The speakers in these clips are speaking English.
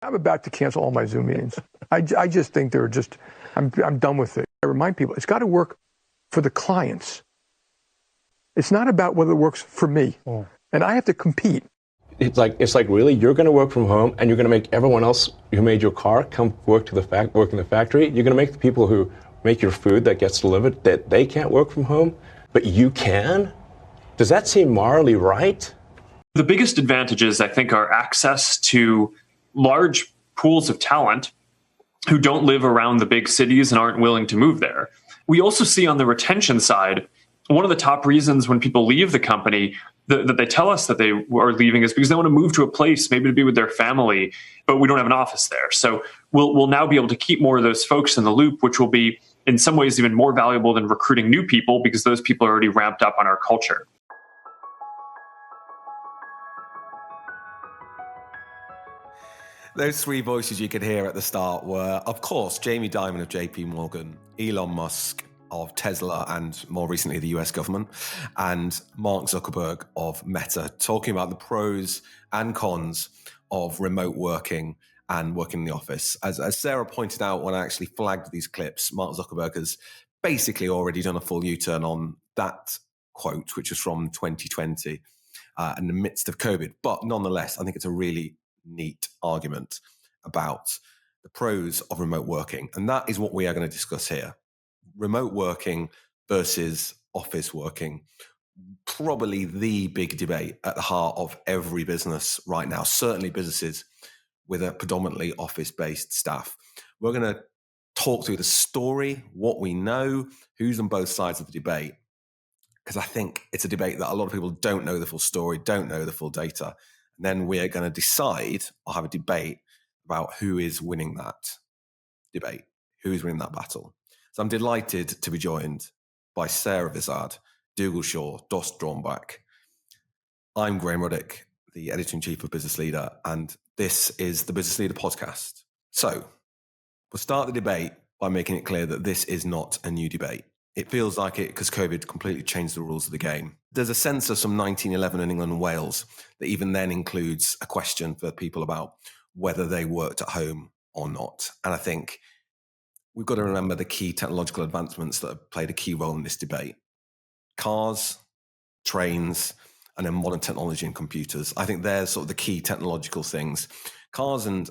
I'm about to cancel all my Zoom meetings. I just think I'm done with it. I remind people, it's got to work for the clients. It's not about whether it works for me. And I have to compete. It's like really, you're going to work from home and you're going to make everyone else who made your car come work in the factory. You're going to make the people who make your food that gets delivered, that they can't work from home, but you can? Does that seem morally right? The biggest advantages, I think, are access to large pools of talent who don't live around the big cities and aren't willing to move there. We also see on the retention side, one of the top reasons when people leave the company that they tell us that they are leaving is because they want to move to a place, maybe to be with their family, but we don't have an office there. So we'll now be able to keep more of those folks in the loop, which will be in some ways even more valuable than recruiting new people because those people are already ramped up on our culture. Those three voices you could hear at the start were, of course, Jamie Dimon of JP Morgan, Elon Musk of Tesla and more recently the US government, and Mark Zuckerberg of Meta, talking about the pros and cons of remote working and working in the office. As Sarah pointed out when I actually flagged these clips, Mark Zuckerberg has basically already done a full U-turn on that quote, which was from 2020 in the midst of COVID. But nonetheless, I think it's a really neat argument about the pros of remote working. And that is what we are going to discuss here. Remote working versus office working, probably the big debate at the heart of every business right now, certainly businesses with a predominantly office-based staff. We're going to talk through the story, what we know, who's on both sides of the debate, because I think it's a debate that a lot of people don't know the full story, don't know the full data. And then we're going to decide or have a debate about who is winning that debate, who is winning that battle. So I'm delighted to be joined by Sarah Vizard, Dougal Shaw, Dornbrack. I'm Graham Ruddick, the Editor-in-Chief of Business Leader, and this is the Business Leader podcast. So we'll start the debate by making it clear that this is not a new debate. It feels like it because COVID completely changed the rules of the game. There's a census from 1911 in England and Wales that even then includes a question for people about whether they worked at home or not. And I think we've got to remember the key technological advancements that have played a key role in this debate. Cars, trains, and then modern technology and computers. I think they're sort of the key technological things. Cars and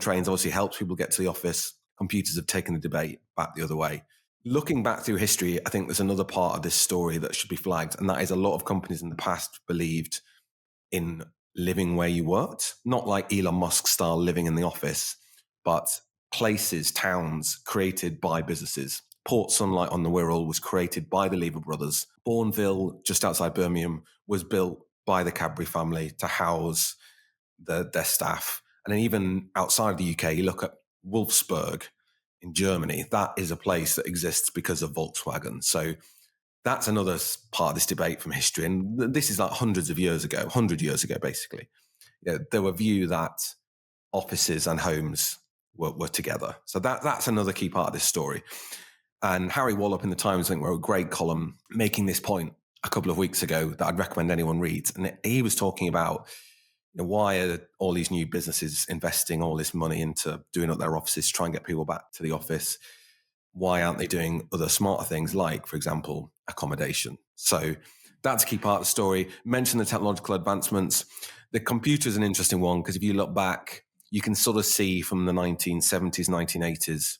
trains obviously helps people get to the office. Computers have taken the debate back the other way. Looking back through history, I think there's another part of this story that should be flagged, and that is a lot of companies in the past believed in living where you worked, not like Elon Musk style living in the office, but places, towns created by businesses. Port Sunlight on the Wirral was created by the Lever brothers. Bourneville, just outside Birmingham, was built by the Cadbury family to house their staff. And then even outside of the UK, you look at Wolfsburg in Germany, that is a place that exists because of Volkswagen. So that's another part of this debate from history. And this is like 100 years ago, basically. There were view that offices and homes were together. So that's another key part of this story. And Harry Wallop in the Times, I think, wrote a great column making this point a couple of weeks ago that I'd recommend anyone read. And he was talking about why are all these new businesses investing all this money into doing up their offices to try and get people back to the office? Why aren't they doing other smarter things like, for example, accommodation? So that's a key part of the story. Mention the technological advancements. The computer is an interesting one because if you look back, you can sort of see from the 1970s, 1980s,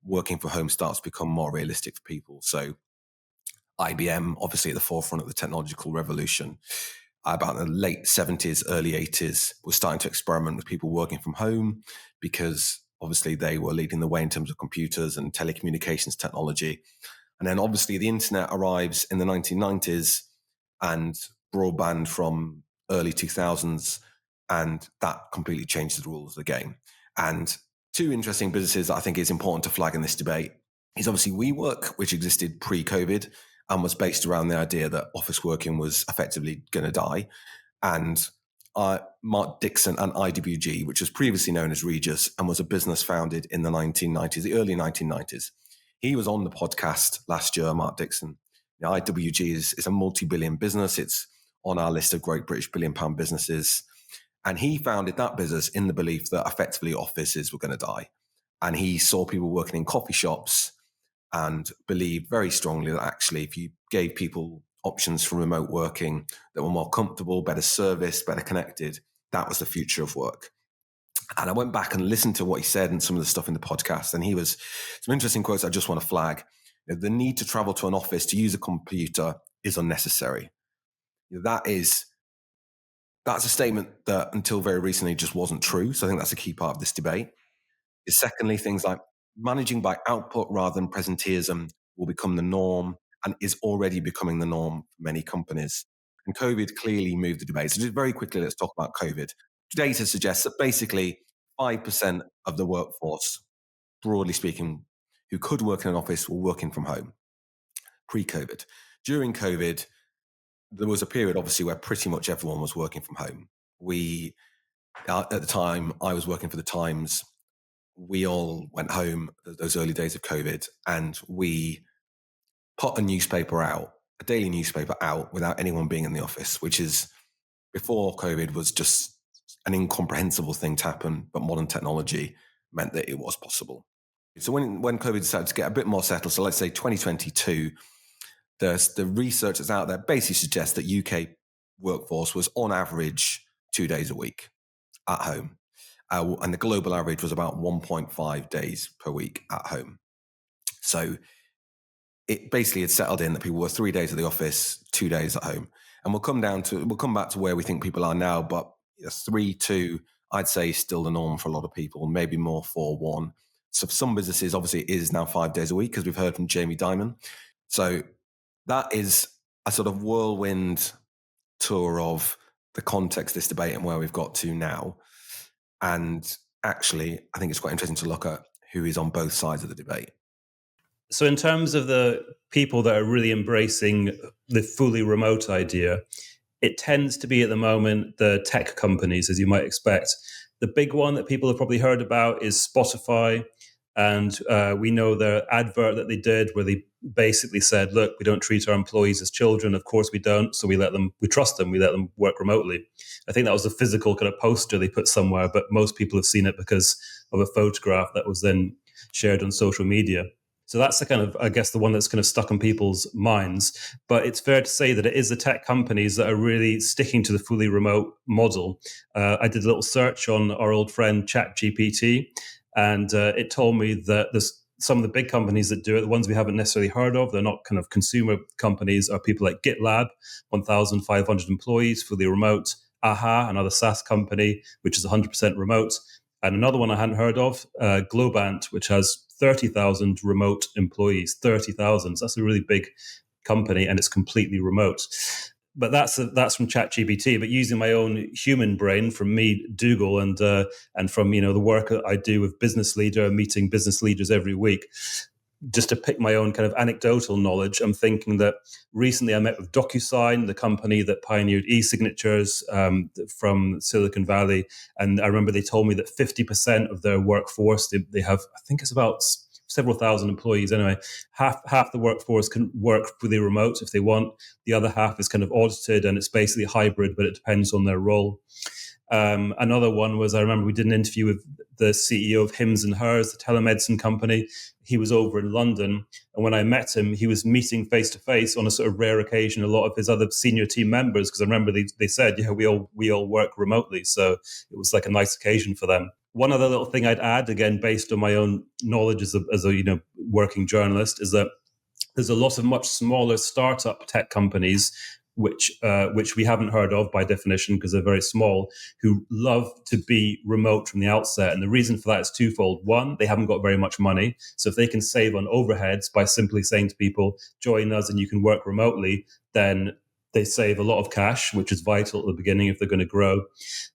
working from home starts to become more realistic for people. So IBM, obviously at the forefront of the technological revolution, about the late 70s, early 80s, was starting to experiment with people working from home because obviously they were leading the way in terms of computers and telecommunications technology. And then obviously the internet arrives in the 1990s and broadband from early 2000s, and that completely changes the rules of the game. And two interesting businesses that I think is important to flag in this debate is obviously WeWork, which existed pre-COVID and was based around the idea that office working was effectively going to die. And Mark Dixon and IWG, which was previously known as Regus and was a business founded in the 1990s, the early 1990s. He was on the podcast last year, Mark Dixon. The IWG is a multi-billion business. It's on our list of great British billion-pound businesses. And he founded that business in the belief that effectively offices were going to die. And he saw people working in coffee shops and believed very strongly that actually if you gave people options for remote working that were more comfortable, better service, better connected, that was the future of work. And I went back and listened to what he said and some of the stuff in the podcast. And he was some interesting quotes I just want to flag. The need to travel to an office to use a computer is unnecessary. That's a statement that until very recently just wasn't true. So I think that's a key part of this debate. Secondly, things like managing by output rather than presenteeism will become the norm and is already becoming the norm for many companies. And COVID clearly moved the debate. So just very quickly, let's talk about COVID. Data suggests that basically 5% of the workforce, broadly speaking, who could work in an office were working from home pre-COVID. During COVID, there was a period, obviously, where pretty much everyone was working from home. At the time, I was working for the Times. We all went home those early days of COVID, and we put a daily newspaper out without anyone being in the office, which is, before COVID, was just an incomprehensible thing to happen, but modern technology meant that it was possible. So when COVID started to get a bit more settled, so let's say 2022, the research that's out there basically suggests that UK workforce was on average 2 days a week at home. And the global average was about 1.5 days per week at home. So it basically had settled in that people were 3 days at the office, 2 days at home. And we'll come back to where we think people are now, but 3-2, I'd say, is still the norm for a lot of people, maybe more 4-1. So for some businesses, obviously, it is now 5 days a week, as we've heard from Jamie Dimon. So that is a sort of whirlwind tour of the context of this debate and where we've got to now. And actually, I think it's quite interesting to look at who is on both sides of the debate. So in terms of the people that are really embracing the fully remote idea, it tends to be at the moment the tech companies, as you might expect. The big one that people have probably heard about is Spotify. And we know the advert that they did where they basically said, look, we don't treat our employees as children. Of course we don't. So we trust them. We let them work remotely. I think that was a physical kind of poster they put somewhere, but most people have seen it because of a photograph that was then shared on social media. So that's the kind of, I guess, the one that's kind of stuck in people's minds. But it's fair to say that it is the tech companies that are really sticking to the fully remote model. I did a little search on our old friend ChatGPT, and it told me that there's some of the big companies that do it, the ones we haven't necessarily heard of, they're not kind of consumer companies, are people like GitLab, 1,500 employees, fully remote. Aha, another SaaS company, which is 100% remote. And another one I hadn't heard of, Globant, which has 30,000 remote employees, 30,000. So that's a really big company, and it's completely remote. But that's from ChatGPT. But using my own human brain, from me, Dougal, and from the work I do with Business Leader, meeting business leaders every week, just to pick my own kind of anecdotal knowledge, I'm thinking that recently I met with DocuSign, the company that pioneered e-signatures from Silicon Valley. And I remember they told me that 50% of their workforce, they have, I think it's about several thousand employees. Anyway, half the workforce can work fully remote if they want. The other half is kind of audited, and it's basically hybrid, but it depends on their role. Another one was, I remember we did an interview with the CEO of Hims and Hers, the telemedicine company. He was over in London, and when I met him, he was meeting face to face on a sort of rare occasion a lot of his other senior team members, because I remember they said, yeah, we all work remotely, so it was like a nice occasion for them. One other little thing I'd add, again based on my own knowledge as a working journalist, is that there's a lot of much smaller startup tech companies which we haven't heard of by definition because they're very small, who love to be remote from the outset. And the reason for that is twofold. One, they haven't got very much money. So if they can save on overheads by simply saying to people, join us and you can work remotely, then they save a lot of cash, which is vital at the beginning if they're going to grow.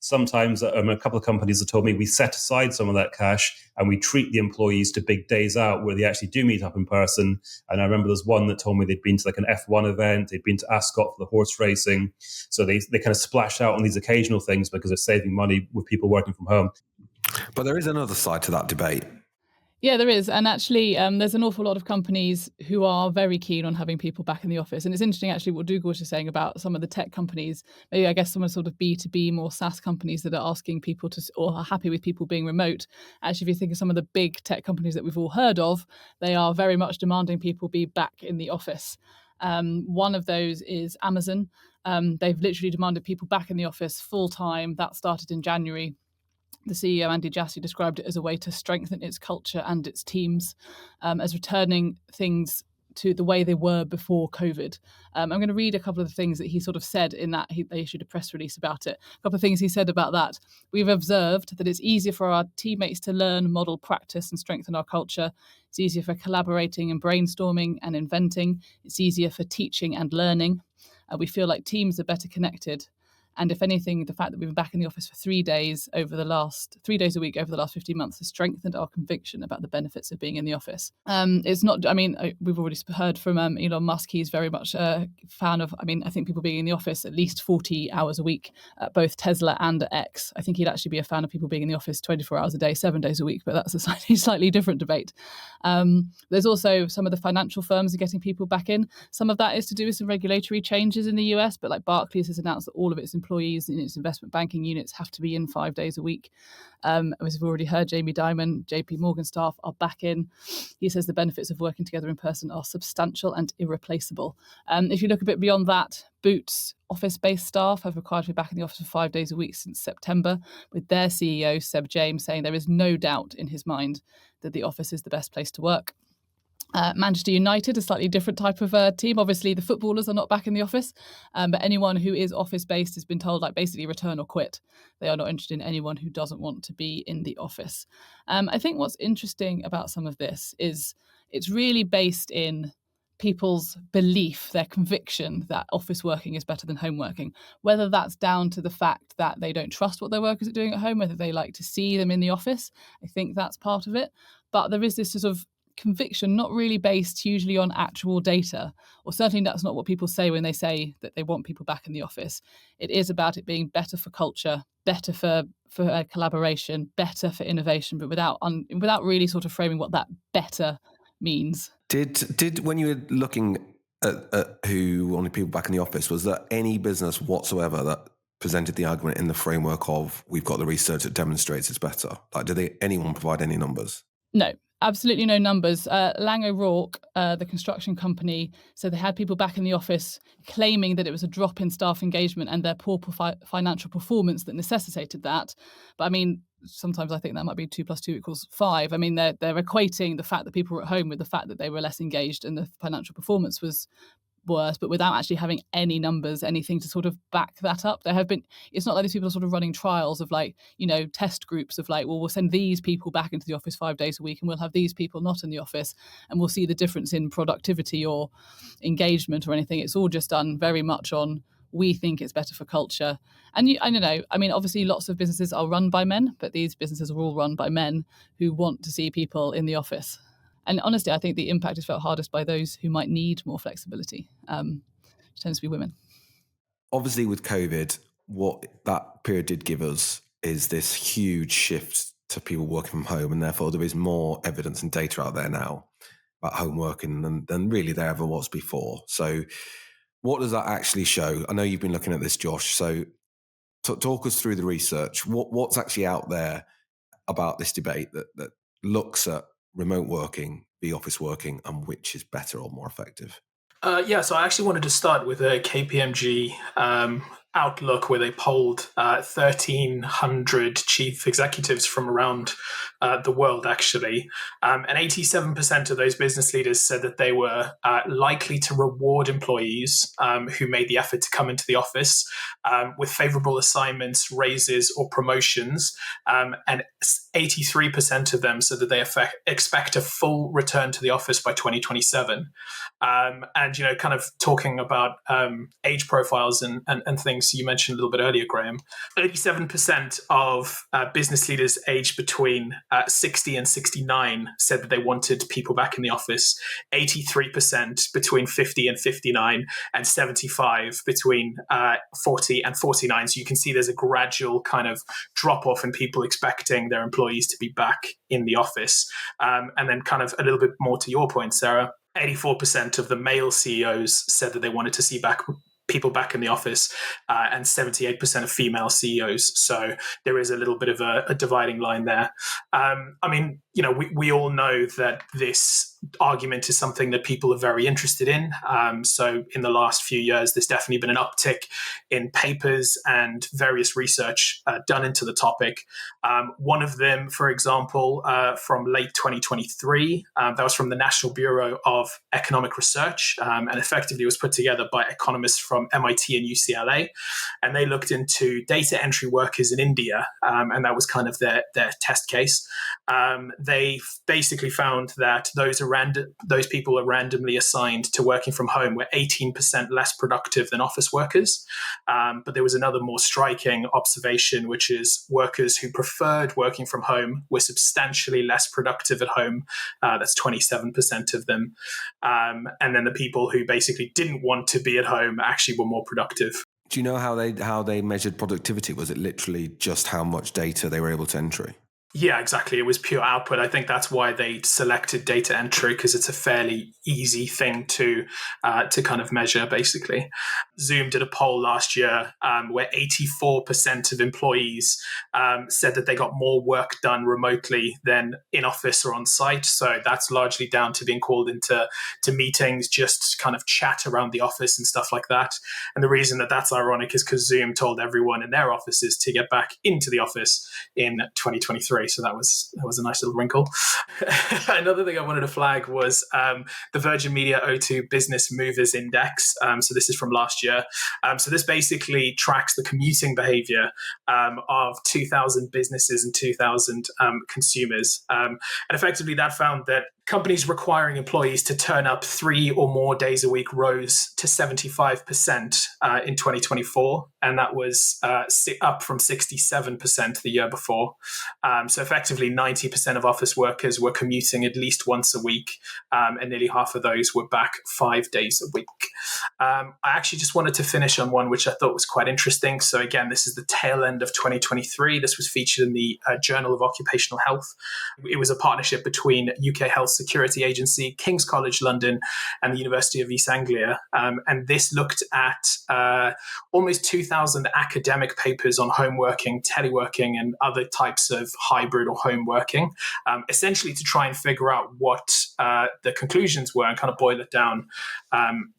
Sometimes a couple of companies have told me we set aside some of that cash and we treat the employees to big days out where they actually do meet up in person. And I remember there's one that told me they'd been to like an F1 event, they'd been to Ascot for the horse racing. So they kind of splash out on these occasional things because they're saving money with people working from home. But there is another side to that debate. Yeah, there is. And actually, there's an awful lot of companies who are very keen on having people back in the office. And it's interesting, actually, what Dougal was just saying about some of the tech companies, maybe I guess some of sort of B2B, more SaaS companies that are asking people to, or are happy with people being remote. Actually, if you think of some of the big tech companies that we've all heard of, they are very much demanding people be back in the office. One of those is Amazon. They've literally demanded people back in the office full time. That started in January. The CEO, Andy Jassy, described it as a way to strengthen its culture and its teams, as returning things to the way they were before COVID. I'm going to read a couple of the things that he sort of said in that. They issued a press release about it. A couple of things he said about that. We've observed that it's easier for our teammates to learn, model, practice, and strengthen our culture. It's easier for collaborating and brainstorming and inventing. It's easier for teaching and learning. We feel like teams are better connected. And if anything, the fact that we've been back in the office for 3 days a week over the last 15 months has strengthened our conviction about the benefits of being in the office. It's not, we've already heard from Elon Musk. He's very much a fan of, I think people being in the office at least 40 hours a week at both Tesla and at X. I think he'd actually be a fan of people being in the office 24 hours a day, 7 days a week, but that's a slightly different debate. There's also some of the financial firms are getting people back in. Some of that is to do with some regulatory changes in the US, but like Barclays has announced that all of its employees in its investment banking units have to be in 5 days a week. As we've already heard, Jamie Dimon, JP Morgan staff are back in. He says the benefits of working together in person are substantial and irreplaceable. If you look a bit beyond that, Boots office-based staff have required to be back in the office for 5 days a week since September, with their CEO, Seb James, saying there is no doubt in his mind that the office is the best place to work. Manchester United, a slightly different type of team. Obviously, the footballers are not back in the office, but anyone who is office-based has been told, basically return or quit. They are not interested in anyone who doesn't want to be in the office. I think what's interesting about some of this is it's really based in people's belief, their conviction that office working is better than home working. Whether that's down to the fact that they don't trust what their workers are doing at home, whether they like to see them in the office, I think that's part of it. But there is this sort of conviction not really based hugely on actual data, or certainly that's not what people say when they say that they want people back in the office. It is about it being better for culture, better for collaboration, better for innovation, but without really sort of framing what that better means. Did when you were looking at who wanted people back in the office, was there any business whatsoever that presented the argument in the framework of we've got the research that demonstrates it's better? Did anyone provide any numbers? No. Absolutely no numbers. Lang O'Rourke, the construction company, said they had people back in the office claiming that it was a drop in staff engagement and their poor financial performance that necessitated that. But sometimes I think that might be 2 + 2 = 5. They're equating the fact that people were at home with the fact that they were less engaged and the financial performance was worse, but without actually having any numbers, anything to sort of back that up. It's not like these people are sort of running trials of test groups of we'll send these people back into the office 5 days a week and we'll have these people not in the office and we'll see the difference in productivity or engagement or anything. It's all just done very much on, we think it's better for culture. And I don't know, obviously lots of businesses are run by men, but these businesses are all run by men who want to see people in the office. And honestly, I think the impact is felt hardest by those who might need more flexibility, which tends to be women. Obviously, with COVID, what that period did give us is this huge shift to people working from home, and therefore there is more evidence and data out there now about home working than really there ever was before. So what does that actually show? I know you've been looking at this, Josh, so talk us through the research. What's actually out there about this debate that looks at remote working, the office working, and which is better or more effective? So I actually wanted to start with a KPMG outlook where they polled 1,300 chief executives from around the world, actually. And 87% of those business leaders said that they were likely to reward employees who made the effort to come into the office with favorable assignments, raises, or promotions. And 83% of them said that they expect a full return to the office by 2027. And, kind of talking about age profiles and things statistics you mentioned a little bit earlier, Graham. 87% of business leaders aged between 60 and 69 said that they wanted people back in the office. 83% between 50 and 59, and 75 between 40 and 49. So you can see there's a gradual kind of drop off in people expecting their employees to be back in the office. And then kind of a little bit more to your point, Sarah, 84% of the male CEOs said that they wanted to see people back in the office, and 78% of female CEOs. So there is a little bit of a dividing line there. I mean, you know, we all know that this argument is something that people are very interested in. So in the last few years, there's definitely been an uptick in papers and various research done into the topic. One of them, for example, from late 2023, that was from the National Bureau of Economic Research, and effectively was put together by economists from MIT and UCLA. And they looked into data entry workers in India, and that was kind of their test case. They basically found that those people are randomly assigned to working from home were 18% less productive than office workers. But there was another more striking observation, which is workers who preferred working from home were substantially less productive at home. That's 27% of them. And then the people who basically didn't want to be at home actually were more productive. Do you know how they measured productivity? Was it literally just how much data they were able to enter? Yeah, exactly. It was pure output. I think that's why they selected data entry, because it's a fairly easy thing to kind of measure, basically. Zoom did a poll last year where 84% of employees said that they got more work done remotely than in office or on site. So that's largely down to being called into meetings, just kind of chat around the office and stuff like that. And the reason that that's ironic is because Zoom told everyone in their offices to get back into the office in 2023. So that was a nice little wrinkle. Another thing I wanted to flag was the Virgin Media O2 Business Movers Index. So this is from last year. So this basically tracks the commuting behavior of 2,000 businesses and 2,000 consumers. And effectively that found that companies requiring employees to turn up 3 or more days a week rose to 75% in 2024, and that was up from 67% the year before. So effectively 90% of office workers were commuting at least once a week, and nearly half of those were back 5 days a week. I actually just wanted to finish on one which I thought was quite interesting. So again, this is the tail end of 2023. This was featured in the Journal of Occupational Health. It was a partnership between UK Health Security Agency, King's College London, and the University of East Anglia. And this looked at almost 2,000 academic papers on home working, teleworking, and other types of hybrid or home working, essentially to try and figure out what the conclusions were and kind of boil it down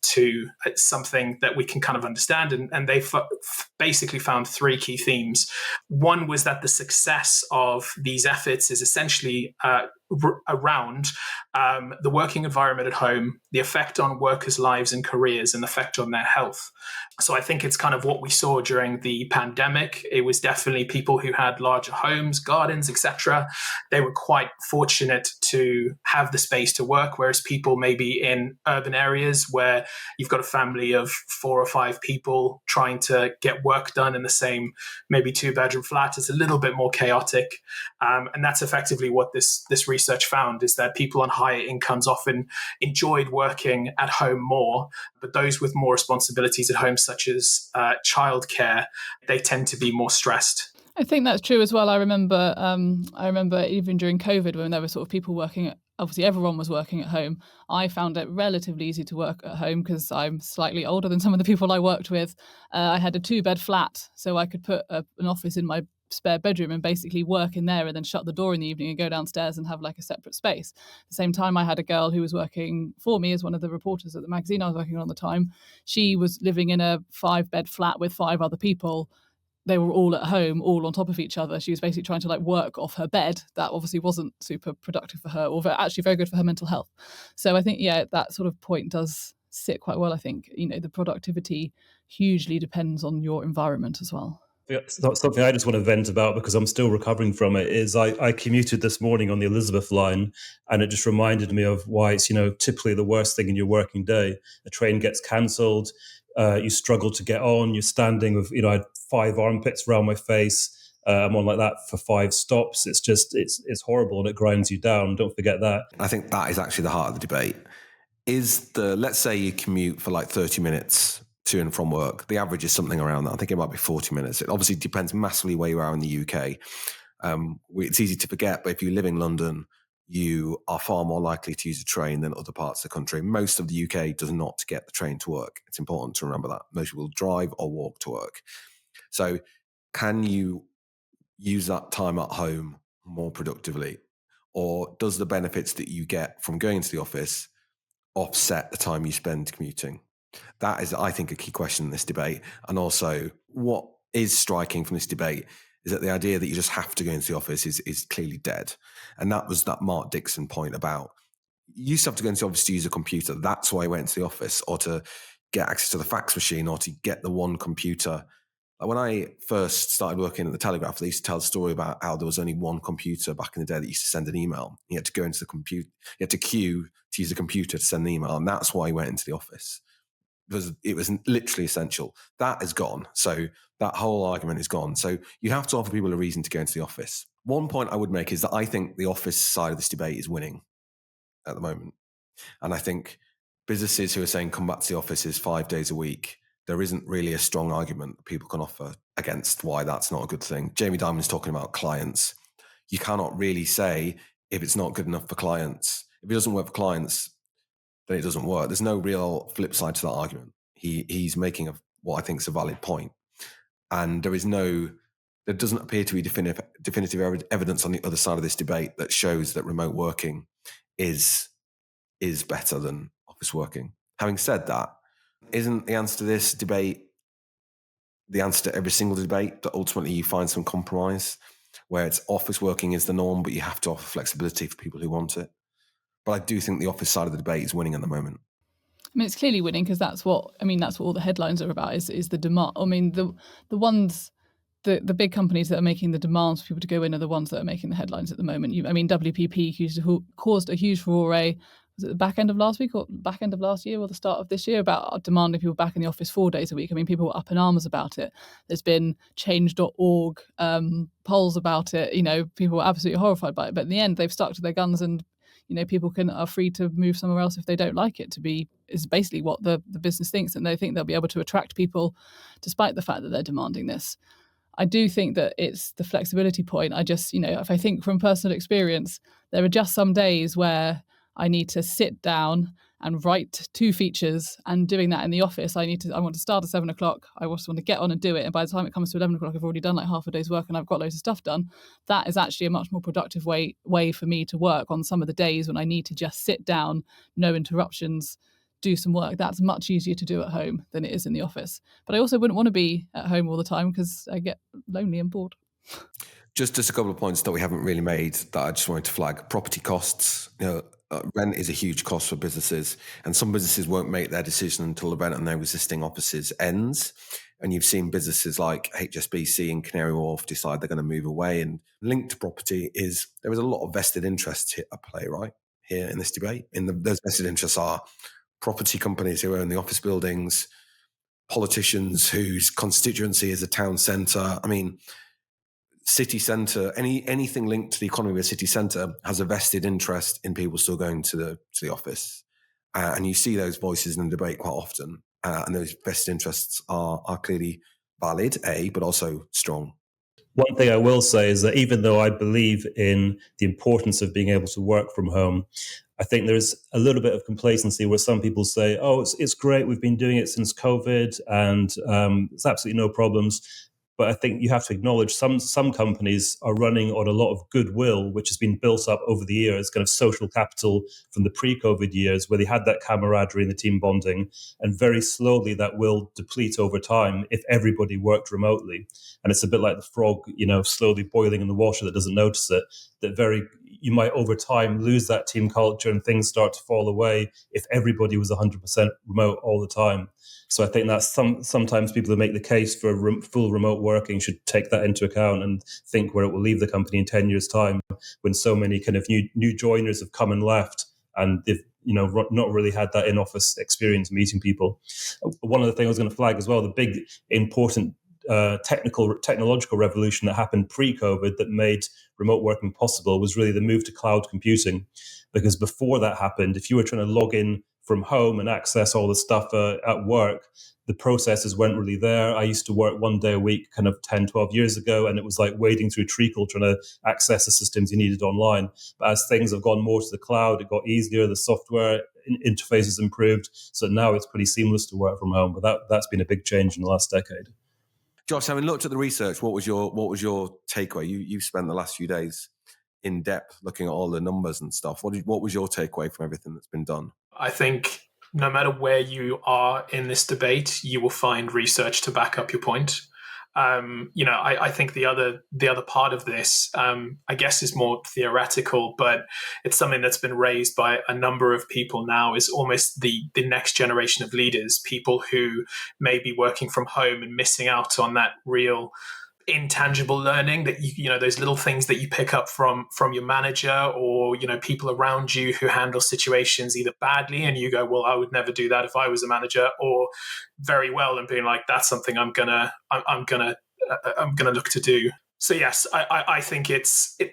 to something that we can kind of understand. And they basically found 3 key themes. One was that the success of these efforts is essentially around the working environment at home, the effect on workers' lives and careers, and the effect on their health. So I think it's kind of what we saw during the pandemic. It was definitely people who had larger homes, gardens, etc. They were quite fortunate to have the space to work, whereas people maybe in urban areas where you've got a family of 4 or 5 people trying to get work done in the same maybe 2-bedroom flat, it's a little bit more chaotic. And that's effectively what this research found, is that people on higher incomes often enjoyed working at home more, but those with more responsibilities at home, such as childcare, they tend to be more stressed. I think that's true as well. I remember even during COVID, when there were sort of people working, obviously everyone was working at home. I found it relatively easy to work at home because I'm slightly older than some of the people I worked with. I had a 2-bed flat, so I could put an office in my spare bedroom and basically work in there, and then shut the door in the evening and go downstairs and have like a separate space. At the same time, I had a girl who was working for me as one of the reporters at the magazine I was working on at the time. She was living in a 5-bed flat with 5 other people. They were all at home, all on top of each other. She was basically trying to like work off her bed. That obviously wasn't super productive for her, or actually very good for her mental health. So I think, yeah, that sort of point does sit quite well. I think, you know, the productivity hugely depends on your environment as well. Something I just want to vent about, because I'm still recovering from it, is I commuted this morning on the Elizabeth line, and it just reminded me of why it's, you know, typically the worst thing in your working day. A train gets cancelled, You struggle to get on. You're standing with, I had 5 armpits around my face. I'm on like that for 5 stops. It's horrible, and it grinds you down. Don't forget that. I think that is actually the heart of the debate. Let's say you commute for like 30 minutes to and from work. The average is something around that. I think it might be 40 minutes. It obviously depends massively where you are in the UK. It's easy to forget, but if you live in London, you are far more likely to use a train than other parts of the country. Most of the UK does not get the train to work. It's important to remember that. Most people drive or walk to work. So can you use that time at home more productively? Or does the benefits that you get from going to the office offset the time you spend commuting? That is, I think, a key question in this debate. And also, what is striking from this debate is that the idea that you just have to go into the office is clearly dead. And that was that Mark Dixon point about you used to have to go into the office to use a computer. That's why I went to the office, or to get access to the fax machine, or to get the one computer. Like when I first started working at the Telegraph, they used to tell a story about how there was only one computer back in the day that used to send an email. You had to go into the computer, you had to queue to use a computer to send an email. And that's why I went into the office. It was literally essential. That is gone. So that whole argument is gone. So you have to offer people a reason to go into the office. One point I would make is that I think the office side of this debate is winning at the moment. And I think businesses who are saying come back to the office is 5 days a week, there isn't really a strong argument people can offer against why that's not a good thing. Jamie Dimon's talking about clients. You cannot really say if it's not good enough for clients. If it doesn't work for clients, then it doesn't work. There's no real flip side to that argument. He's making what I think is a valid point. And there doesn't appear to be definitive evidence on the other side of this debate that shows that remote working is better than office working. Having said that, isn't the answer to this debate the answer to every single debate, that ultimately you find some compromise where it's office working is the norm, but you have to offer flexibility for people who want it? But I do think the office side of the debate is winning at the moment. I mean, it's clearly winning because that's what all the headlines are about is the demand. I mean, the big companies that are making the demands for people to go in are the ones that are making the headlines at the moment. WPP caused a huge furore. Was it the back end of last week or back end of last year or the start of this year about demanding people back in the office 4 days a week? I mean, people were up in arms about it. There's been change.org polls about it. People were absolutely horrified by it. But in the end, they've stuck to their guns and people are free to move somewhere else if they don't like it. Is basically what the business thinks, and they think they'll be able to attract people despite the fact that they're demanding this. I do think that it's the flexibility point. I just, if I think from personal experience, there are just some days where I need to sit down and write 2 features, and doing that in the office, I want to start at 7 o'clock. I also want to get on and do it. And by the time it comes to 11 o'clock, I've already done like half a day's work and I've got loads of stuff done. That is actually a much more productive way for me to work on some of the days when I need to just sit down, no interruptions, do some work. That's much easier to do at home than it is in the office. But I also wouldn't want to be at home all the time because I get lonely and bored. Just a couple of points that we haven't really made that I just wanted to flag. Property costs. Rent is a huge cost for businesses, and some businesses won't make their decision until the rent on their existing offices ends. And you've seen businesses like HSBC and Canary Wharf decide they're going to move away. And linked to property there is a lot of vested interests at play, right, here in this debate. Those vested interests are property companies who own the office buildings, politicians whose constituency is a town centre. I mean, city centre, anything linked to the economy of a city centre has a vested interest in people still going to the office. And you see those voices in the debate quite often. And those vested interests are clearly valid, but also strong. One thing I will say is that even though I believe in the importance of being able to work from home, I think there's a little bit of complacency where some people say, oh, it's great, we've been doing it since COVID and there's absolutely no problems. But I think you have to acknowledge some companies are running on a lot of goodwill, which has been built up over the years, kind of social capital from the pre-COVID years, where they had that camaraderie and the team bonding. And very slowly that will deplete over time if everybody worked remotely. And it's a bit like the frog, slowly boiling in the water that doesn't notice it, you might over time lose that team culture and things start to fall away if everybody was 100% remote all the time. So I think that's sometimes people who make the case for full remote working should take that into account and think where it will leave the company in 10 years' time when so many kind of new joiners have come and left and they've not really had that in-office experience meeting people. One of the things I was going to flag as well, the big important technological revolution that happened pre-COVID that made remote working possible was really the move to cloud computing. Because before that happened, if you were trying to log in from home and access all the stuff at work, the processes weren't really there. I used to work 1 day a week kind of 10, 12 years ago, and it was like wading through treacle trying to access the systems you needed online. But as things have gone more to the cloud, it got easier, the software interfaces improved, so now it's pretty seamless to work from home. But that's been a big change in the last decade. Josh, having looked at the research, what was your takeaway? You've spent the last few days in depth looking at all the numbers and stuff. What was your takeaway from everything that's been done? I think no matter where you are in this debate, you will find research to back up your point. I think the other part of this, I guess, is more theoretical, but it's something that's been raised by a number of people now, is almost the next generation of leaders, people who may be working from home and missing out on that real intangible learning, that those little things that you pick up from your manager or people around you who handle situations either badly and you go, well, I would never do that if I was a manager, or very well and being like, that's something I'm gonna look to do. So yes, I think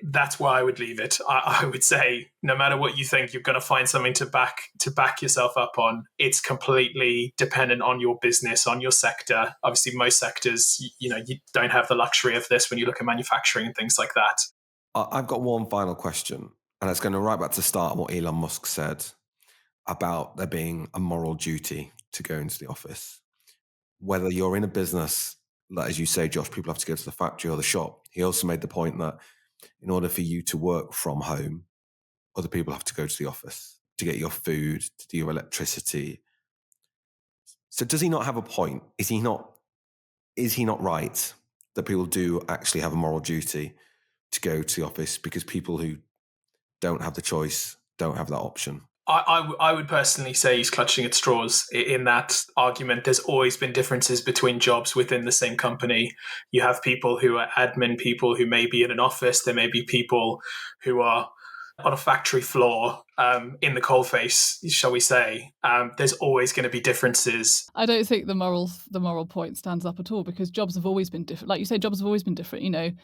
that's why I would leave it. I would say no matter what you think, you're going to find something to back yourself up on. It's completely dependent on your business, on your sector. Obviously, most sectors, you don't have the luxury of this when you look at manufacturing and things like that. I've got one final question, and it's going to right back to the start of what Elon Musk said about there being a moral duty to go into the office. Whether you're in a business, like, as you say, Josh, people have to go to the factory or the shop. He also made the point that in order for you to work from home, other people have to go to the office to get your food, to do your electricity. So does he not have a point? Is he not right that people do actually have a moral duty to go to the office, because people who don't have the choice don't have that option? I would personally say he's clutching at straws in that argument. There's always been differences between jobs within the same company. You have people who are admin people who may be in an office. There may be people who are on a factory floor, in the coalface, shall we say. There's always going to be differences. I don't think the moral point stands up at all, because jobs have always been different. Like you say, jobs have always been different.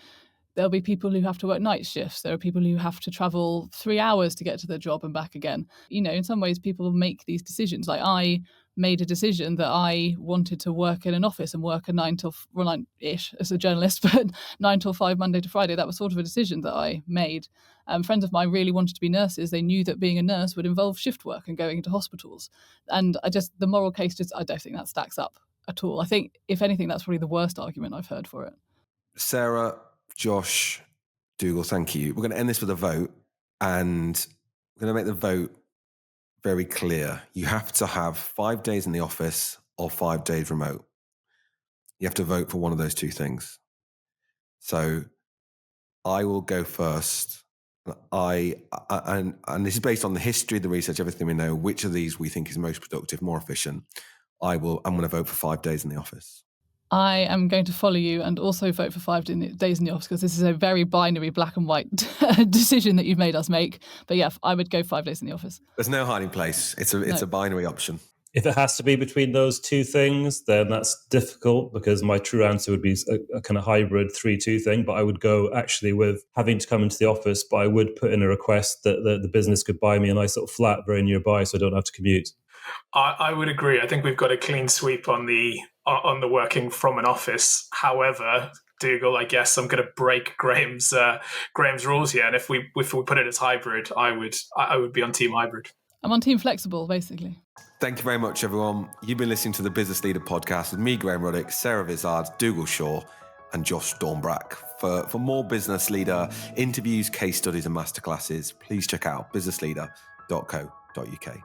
There'll be people who have to work night shifts. There are people who have to travel 3 hours to get to their job and back again. In some ways, people make these decisions. Like, I made a decision that I wanted to work in an office and work a 9-ish as a journalist, but 9 till 5 Monday to Friday. That was sort of a decision that I made. Friends of mine really wanted to be nurses. They knew that being a nurse would involve shift work and going into hospitals. And the moral case, I don't think that stacks up at all. I think, if anything, that's probably the worst argument I've heard for it. Sarah, Josh, Dougal, thank you. We're going to end this with a vote, and we're going to make the vote very clear. You have to have 5 days in the office or 5 days remote. You have to vote for one of those two things. So I will go first. And this is based on the history, the research, everything we know, which of these we think is most productive, more efficient. I'm going to vote for 5 days in the office. I am going to follow you and also vote for 5 days in the office, because this is a very binary black and white decision that you've made us make. But yeah, I would go 5 days in the office. There's no hiding place. It's a binary option. If it has to be between those two things, then that's difficult, because my true answer would be a kind of hybrid 3-2 thing. But I would go actually with having to come into the office, but I would put in a request that the business could buy me a nice little flat very nearby so I don't have to commute. I would agree. I think we've got a clean sweep on the working from an office. However, Dougal, I guess I'm going to break Graham's rules here. And if we put it as hybrid, I would be on team hybrid. I'm on team flexible, basically. Thank you very much, everyone. You've been listening to the Business Leader podcast with me, Graham Ruddick, Sarah Vizard, Dougal Shaw, and Josh Dornbrack. For more business leader interviews, case studies, and masterclasses, please check out businessleader.co.uk.